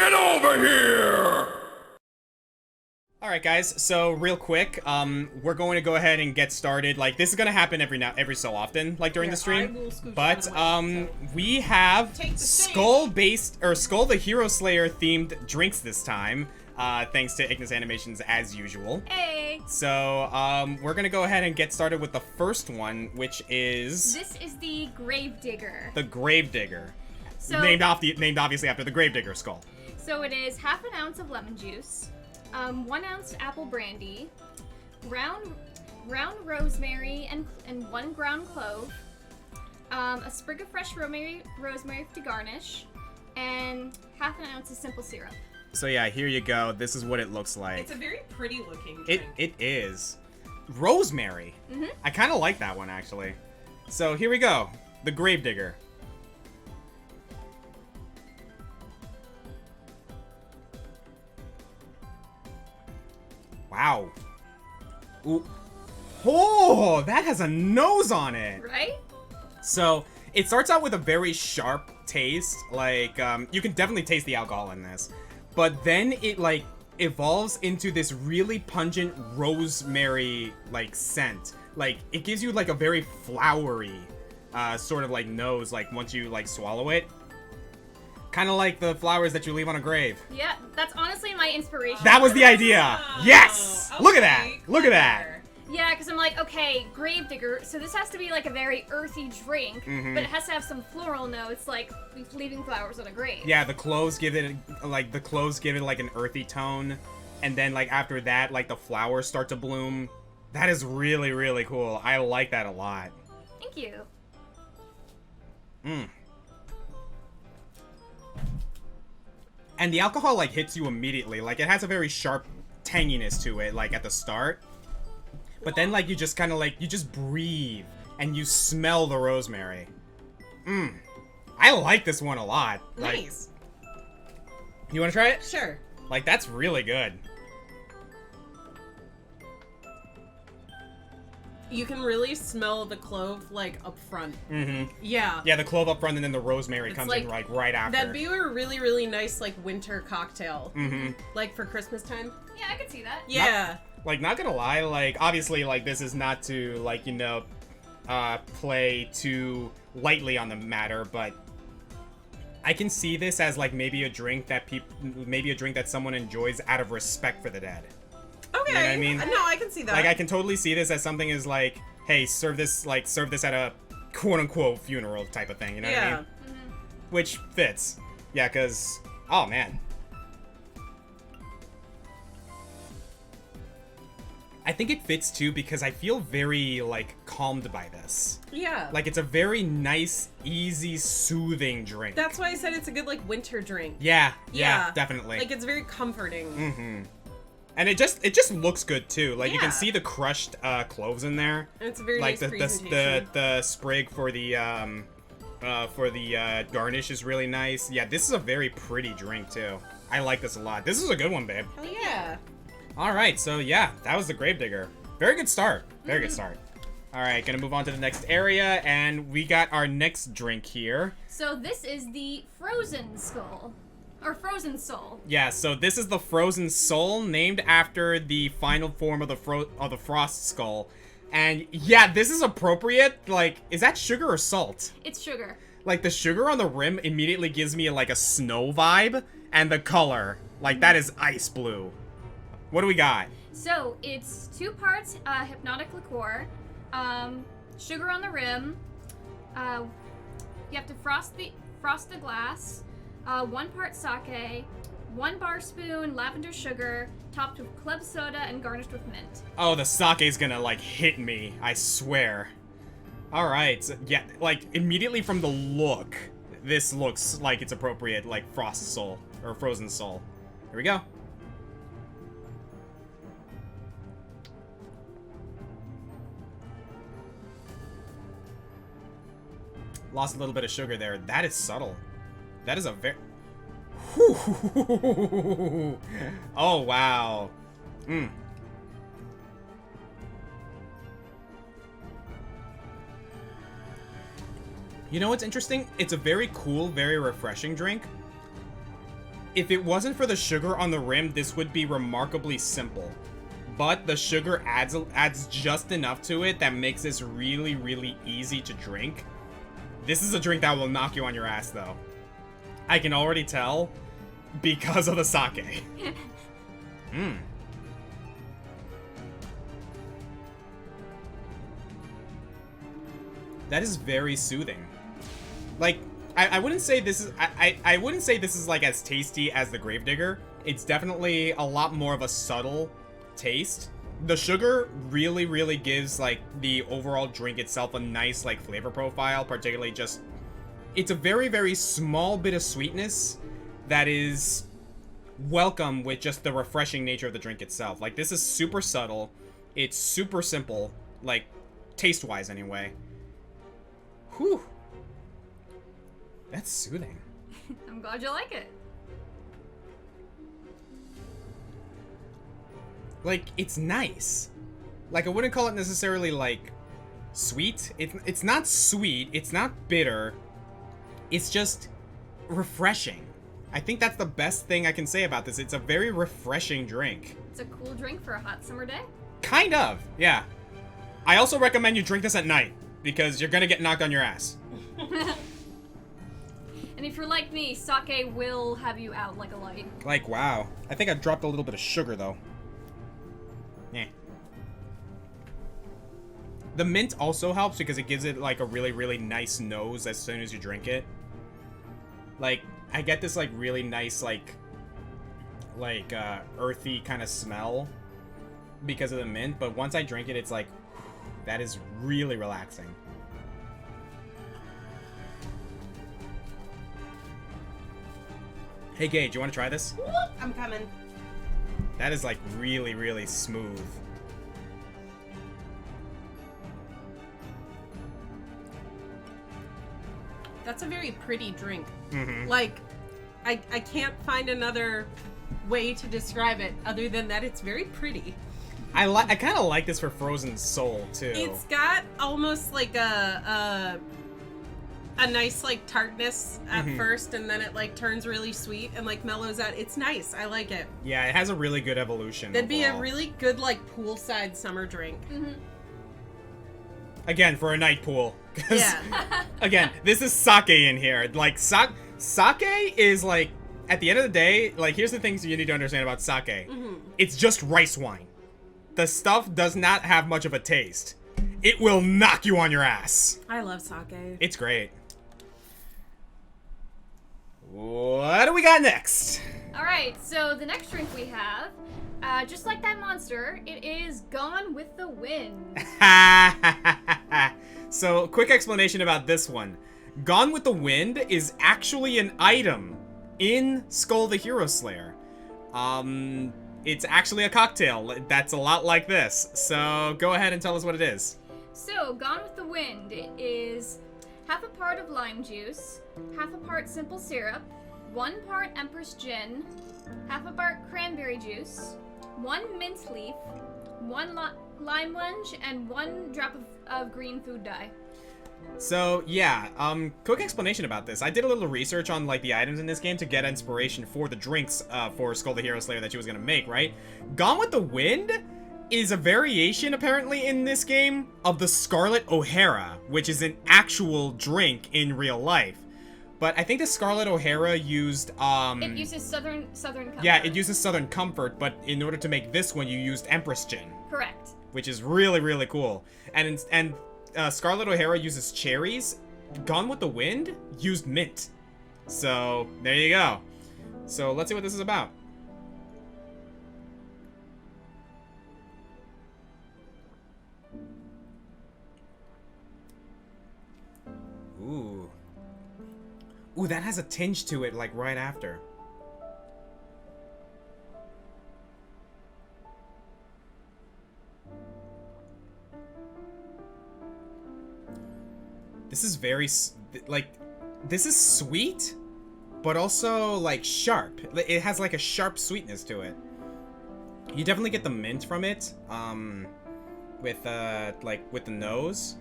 Get over here! Alright guys, so real quick, we're going to go ahead and get started. Like, this is gonna happen every so often, like during the stream. But, we have Skul the Hero Slayer themed drinks this time. Thanks to Ignis Animations as usual. Hey! So, we're gonna go ahead and get started with the first one, which is... This is the Gravedigger. The Gravedigger. So, named obviously after the Gravedigger skull. So it is half an ounce of lemon juice, 1 ounce apple brandy, ground rosemary and 1 ground clove, a sprig of fresh rosemary to garnish, and half an ounce of simple syrup. So yeah, here you go. This is what it looks like. It's a very pretty looking drink. It is. Rosemary. Mm-hmm. I kind of like that one, actually. So here we go. The Gravedigger. Wow. Ooh. Oh, that has a nose on it. Right? So, it starts out with a very sharp taste. Like, you can definitely taste the alcohol in this. But then it, like, evolves into this really pungent rosemary, like, scent. Like, it gives you, like, a very flowery, sort of, like, nose, like, once you, like, swallow it. Kind of like the flowers that you leave on a grave. Yeah, that's honestly my inspiration. That was the idea! Yes! Okay, Look at that! Look at that! Yeah, because I'm like, okay, Gravedigger, so this has to be like a very earthy drink, but it has to have some floral notes, like leaving flowers on a grave. Yeah, the cloves give it like an earthy tone, and then like after that, like the flowers start to bloom. That is really, really cool. I like that a lot. Thank you. And the alcohol like hits you immediately. Like it has a very sharp tanginess to it, like at the start. But then like you just kind of like, you just breathe and you smell the rosemary. I like this one a lot. Nice. Like, you want to try it? Sure. Like that's really good. You can really smell the clove, like, up front. Yeah. Yeah, the clove up front and then the rosemary comes in like right after. That'd be a really, really nice, like, winter cocktail. Like, for Christmas time. Yeah, I could see that. Yeah. Not gonna lie, like, obviously, like, this is not to, like, you know, play too lightly on the matter, but I can see this as, like, maybe a drink that someone enjoys out of respect for the dead. Okay. You know what I mean? No, I can see that. Like, I can totally see this as something as, like, hey, serve this at a quote-unquote funeral type of thing, you know what I mean? Which fits. Yeah, because, oh, man. I think it fits, too, because I feel very, like, calmed by this. Yeah. Like, it's a very nice, easy, soothing drink. That's why I said it's a good, like, winter drink. Yeah, definitely. Like, it's very comforting. And it just looks good, too. Like, you can Yeah. see the crushed cloves in there. And it's a very Like, nice presentation. the sprig for the garnish is really nice. Yeah, this is a very pretty drink, too. I like this a lot. This is a good one, babe. Hell yeah. Alright, so yeah, that was the Gravedigger. Very good start. Very good start. Alright, gonna move on to the next area, and we got our next drink here. So this is the Frozen Skull. Or Frozen Soul. Yeah, so this is the Frozen Soul, named after the final form of the Frost Skull. And yeah, this is appropriate. Like, is that sugar or salt? It's sugar. Like, the sugar on the rim immediately gives me, like, a snow vibe. And the color, like, that is ice blue. What do we got? So, it's 2 parts hypnotic liqueur, sugar on the rim, you have to frost the glass, 1 part sake, 1 bar spoon lavender sugar, topped with club soda and garnished with mint. Oh, the sake's gonna, like, hit me, I swear. Alright, so, yeah, like, immediately from the look, this looks like it's appropriate, like, Frost Soul, or Frozen Soul. Here we go. Lost a little bit of sugar there. That is subtle. That is a very... Oh, wow. You know what's interesting? It's a very cool, very refreshing drink. if it wasn't for the sugar on the rim, this would be remarkably simple. But the sugar adds just enough to it that makes this really, really easy to drink. This is a drink that will knock you on your ass, though. I can already tell because of the sake. Mmm. That is very soothing. Like, I wouldn't say this is I wouldn't say this is like as tasty as the Gravedigger. It's definitely a lot more of a subtle taste. The sugar really, really gives like the overall drink itself a nice like flavor profile, particularly just it's a very, very small bit of sweetness that is welcome with just the refreshing nature of the drink itself. Like, this is super subtle. It's super simple, like taste-wise anyway. Whew. That's soothing. I'm glad you like it. Like, it's nice. Like, I wouldn't call it necessarily, like, sweet. It's not sweet. It's not bitter. It's just refreshing. I think that's the best thing I can say about this. It's a very refreshing drink. It's a cool drink for a hot summer day. Kind of, yeah. I also recommend you drink this at night, because you're gonna get knocked on your ass. And if you're like me, sake will have you out like a light. Like, wow. I think I dropped a little bit of sugar, though. Yeah. The mint also helps because it gives it, like, a really, really nice nose as soon as you drink it. Like, I get this, like, really nice, like earthy kind of smell because of the mint, but once I drink it, it's like, that is really relaxing. Hey, Gage, you want to try this? I'm coming. That is, like, really, really smooth. That's a very pretty drink. Mm-hmm. Like, I can't find another way to describe it other than that it's very pretty. I kind of like this for Frozen Soul, too. It's got almost like a nice like tartness at first, and then it like turns really sweet and like mellows out. It's nice. I like it. Yeah, it has a really good evolution. That'd be a overall. really good like poolside summer drink. Again, for a night pool. 'Cause, Yeah. again, this is sake in here. Like, sake is like, at the end of the day, like, here's the things you need to understand about sake. It's just rice wine. The stuff does not have much of a taste. It will knock you on your ass. I love sake. It's great. What do we got next? Alright, so the next drink we have, just like that monster, it is Gone with the Wind. So, quick explanation about this one. Gone with the Wind is actually an item in Skull the Hero Slayer. It's actually a cocktail that's a lot like this. So, go ahead and tell us what it is. So, Gone with the Wind is half a part of lime juice, half a part simple syrup, 1 part Empress gin, half a part cranberry juice, 1 mint leaf, 1 lime lunge, and 1 drop of green food dye. So, yeah, quick explanation about this. I did a little research on, like, the items in this game to get inspiration for the drinks, for Skull the Hero Slayer that she was gonna make, right? Gone with the Wind is a variation, apparently, in this game of the Scarlet O'Hara, which is an actual drink in real life. But I think the Scarlet O'Hara used, It uses Southern Comfort. yeah, it uses Southern Comfort, but in order to make this one, you used Empress Gin. Correct. Which is really, really cool. And Scarlet O'Hara uses cherries. Gone with the Wind used mint. So, there you go. So, let's see what this is about. Ooh. Ooh, that has a tinge to it, like, right after. This is very, like, this is sweet, but also, like, sharp. It has, like, a sharp sweetness to it. You definitely get the mint from it, with, like, with the nose.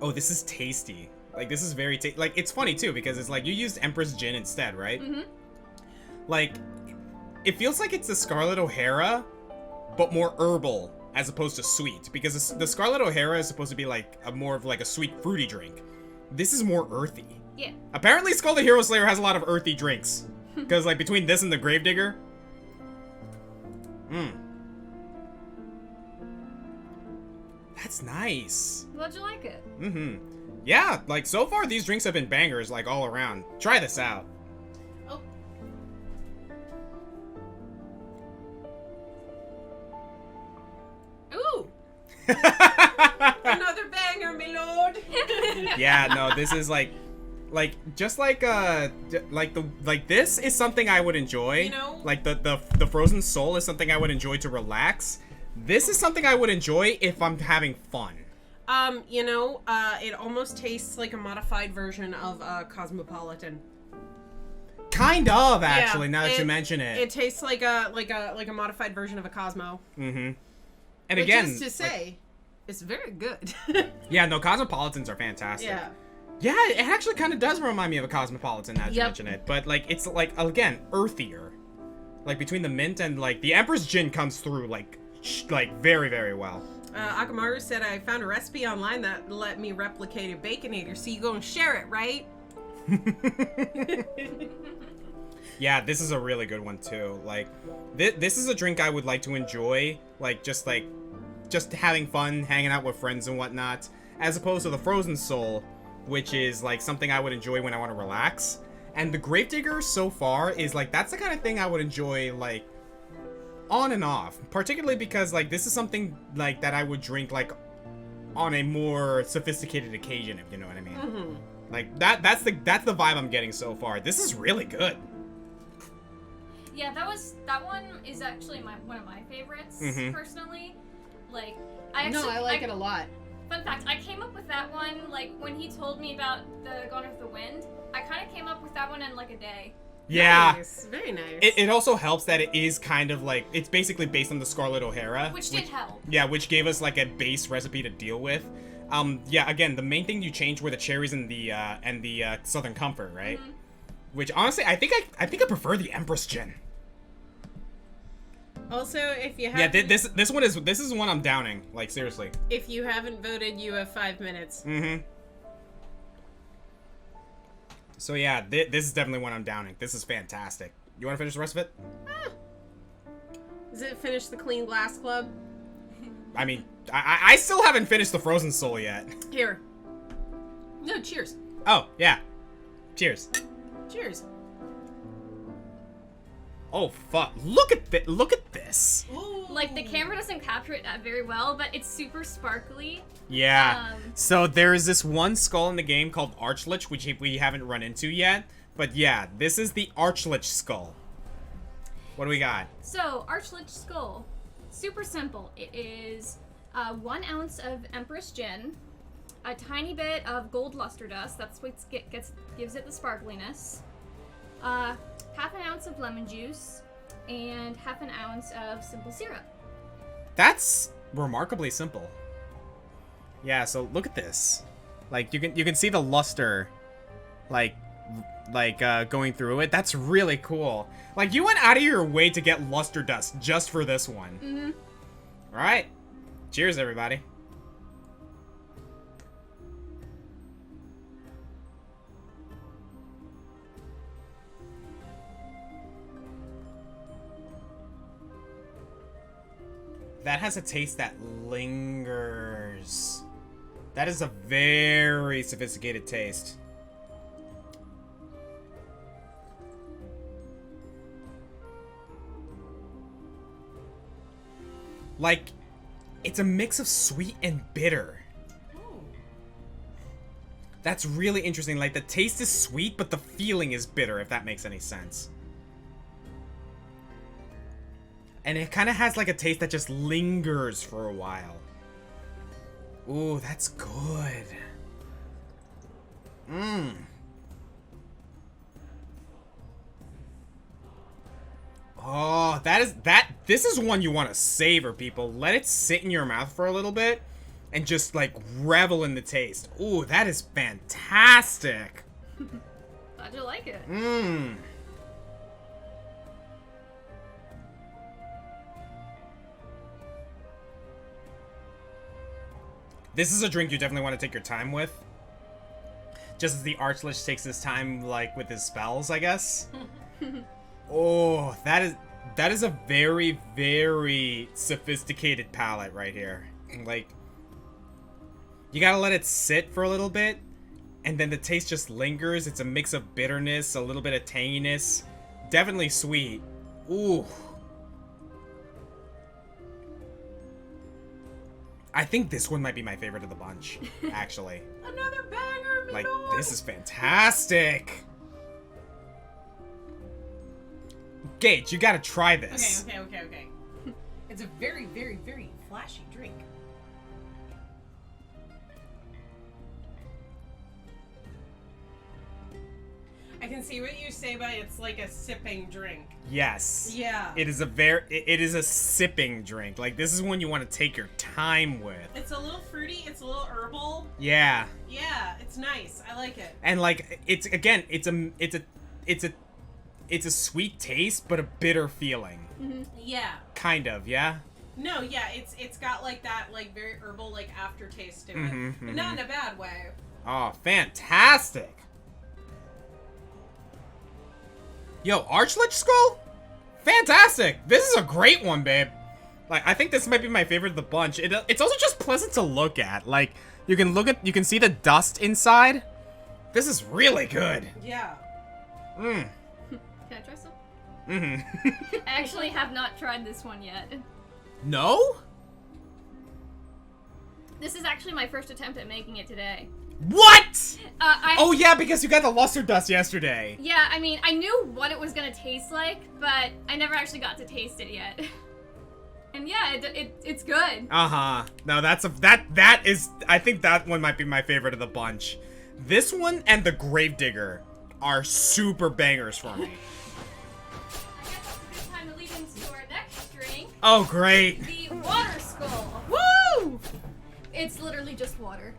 Oh, this is tasty. Like, this is very like, it's funny, too, because it's like, you used Empress Gin instead, right? Mm-hmm. Like, it feels like it's the Scarlet O'Hara, but more herbal, as opposed to sweet. Because the Scarlet O'Hara is supposed to be, like, more of, like, a sweet, fruity drink. This is more earthy. Yeah. Apparently, Skull the Hero Slayer has a lot of earthy drinks. Because, like, between this and the Gravedigger... That's nice. How'd you like it? Mm-hmm. Yeah, like, so far, these drinks have been bangers, like, all around. Try this out. Oh. Ooh! Another banger, my lord! Yeah, no, this is, just like this is something I would enjoy. You know? Like, the Frozen Soul is something I would enjoy to relax. This is something I would enjoy if I'm having fun. It almost tastes like a modified version of Cosmopolitan. Kind of, actually, Yeah, now that you mention it. It tastes like a modified version of a Cosmo. Mm-hmm. And Which again, is to say, it's very good. yeah, no, Cosmopolitans are fantastic. Yeah. Yeah, it actually kind of does remind me of a Cosmopolitan now that you Yep. mention it. But, like, it's, like, again, earthier. Like, between the mint and, like, the Empress Gin comes through, like, very, very well. Akamaru said, I found a recipe online that let me replicate a Baconator, so you go and share it, right? Yeah, this is a really good one, too. Like, this is a drink I would like to enjoy, just having fun, hanging out with friends and whatnot, as opposed to the Frozen Soul, which is, like, something I would enjoy when I want to relax. And the Gravedigger, so far, is, like, that's the kind of thing I would enjoy, like, on and off. Particularly because, like, this is something, like, that I would drink, like, on a more sophisticated occasion, if you know what I mean. Mm-hmm. Like, that's the vibe I'm getting so far. This is really good. Yeah, that one is actually one of my favorites, personally. Like, I like it a lot. Fun fact, I came up with that one, like, when he told me about the Gone with the Wind, I kind of came up with that one in, like, a day. Yeah. Nice. Very nice. It also helps that it is kind of like, it's basically based on the Scarlet O'Hara. Which did help. Yeah, which gave us, like, a base recipe to deal with. Yeah, again, the main thing you changed were the cherries and the Southern Comfort, right? Mm-hmm. Which, honestly, I think I prefer the Empress Gin. Also, if you have Yeah, this is one I'm downing. Like, seriously. if you haven't voted, you have 5 minutes. Mm-hmm. So yeah, this is definitely one I'm downing. This is fantastic. You want to finish the rest of it? Does it finish the Clean Glass Club? I mean, I still haven't finished the Frozen Soul yet. Here. No, cheers. Oh, yeah. Cheers. Cheers. Oh, fuck. Look at this. Ooh. Like, the camera doesn't capture it very well, but it's super sparkly. Yeah. So there is this one skull in the game called Archlich, which we haven't run into yet. But yeah, this is the Archlich Skull. What do we got? So, Archlich Skull. Super simple. It is 1 ounce of Empress Gin, a tiny bit of gold luster dust, that's what gives it the sparkliness, half an ounce of lemon juice, and half an ounce of simple syrup. That's remarkably simple. Yeah, so look at this. Like, you can see the luster, like going through it. That's really cool. Like, you went out of your way to get luster dust just for this one. Mm-hmm. All right. Cheers, everybody. That has a taste that lingers. That is a very sophisticated taste. Like, it's a mix of sweet and bitter. That's really interesting. Like, the taste is sweet, but the feeling is bitter, if that makes any sense. And it kind of has, like, a taste that just lingers for a while. Ooh, that's good. Mmm. Oh, this is one you want to savor, people. Let it sit in your mouth for a little bit, and just like revel in the taste. Ooh, that is fantastic. Glad you like it. Mmm. This is a drink you definitely want to take your time with. Just as the Archlich takes his time, like, with his spells, I guess. Oh, that is a very, very sophisticated palate right here. Like, you gotta let it sit for a little bit, and then the taste just lingers. It's a mix of bitterness, a little bit of tanginess. Definitely sweet. Ooh. I think this one might be my favorite of the bunch, actually. Another banger, Like, this is fantastic. Gage, you gotta try this. Okay. It's a very, very, very flashy drink. I can see what you say by it's like a sipping drink. Yes. Yeah. It is a sipping drink. Like, this is one you want to take your time with. It's a little fruity, it's a little herbal. Yeah. Yeah, it's nice. I like it. And like, it's a sweet taste, but a bitter feeling. Mm-hmm. Yeah. Kind of, yeah? No, yeah, it's got like that like very herbal like aftertaste to it. But not in a bad way. Oh, fantastic. Yo, Archlich Skull? Fantastic! This is a great one, babe. Like, I think this might be my favorite of the bunch. It's also just pleasant to look at. Like, you can see the dust inside. This is really good. Yeah. Mmm. Can I try some? Mm-hmm. I actually have not tried this one yet. No? This is actually my first attempt at making it today. What? Oh yeah, because you got the luster dust yesterday. Yeah, I mean, I knew what it was gonna taste like, but I never actually got to taste it yet. And yeah, it's good. Uh-huh. No, that is, I think that one might be my favorite of the bunch. This one and the Gravedigger are super bangers for me. I guess that's a good time to lead into our next drink. Oh, great. The Water Skull. Woo! It's literally just water.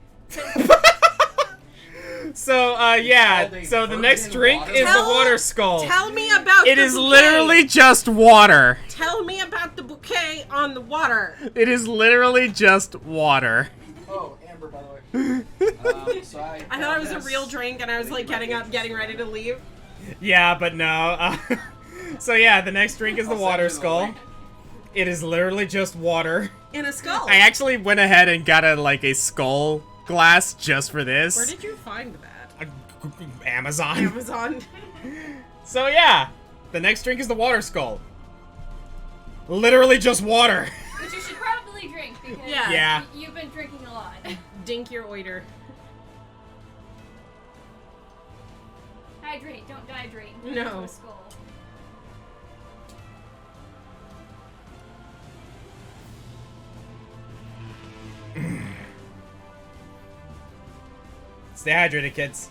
So, yeah. So the next drink is the Water Skull. Tell me about It the is bouquet. literally just water. Tell me about the bouquet on the water. It is literally just water. Oh, Amber, by the way. So I thought it was a real drink, and I was like getting up, getting ready to leave. Yeah, but no. So yeah, the next drink is the I'll Water send you the Skull. link. It is literally just water. In a skull. I actually went ahead and got a skull glass just for this. Where did you find that? Amazon. Amazon. So yeah, the next drink is the Water Skull. Literally just water. Which you should probably drink because Yeah. you've been drinking a lot. Dink your oiter. Hydrate, don't dehydrate. No. Into a skull. Stay hydrated, kids.